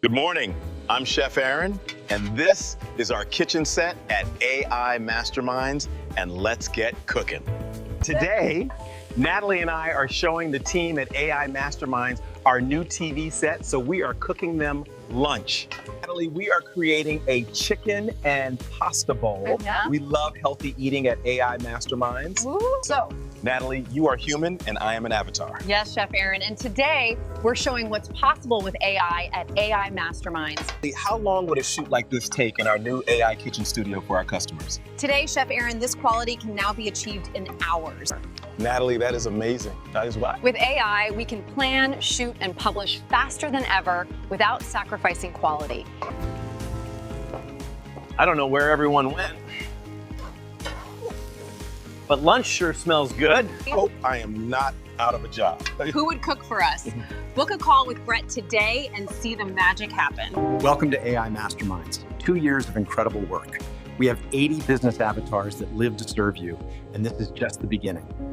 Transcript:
Good morning. I'm Chef Aaron, and this is our kitchen set at AI Masterminds, and let's get cooking. Today, Natalie and I are showing the team at AI Masterminds our new TV set, so we are cooking them lunch. Natalie, we are creating a chicken and pasta bowl. Yeah. We love healthy eating at AI Masterminds. Ooh. So, Natalie, you are human, and I am an avatar. yes, Chef Aaron, and today we're showing what's possible with AI at AI Masterminds. How long would a shoot like this take in our new AI kitchen studio for our customers? Today, Chef Aaron, this quality can now be achieved in hours. Natalie, that is amazing. That is why. With AI, we can plan, shoot, and publish faster than ever without sacrificing quality. I don't know where everyone went, but lunch sure smells good. Hope I am not out of a job. Who would cook for us? Book a call with Brett today and see the magic happen. Welcome to AI Masterminds, 2 years of incredible work. We have 80 business avatars that live to serve you, and this is just the beginning.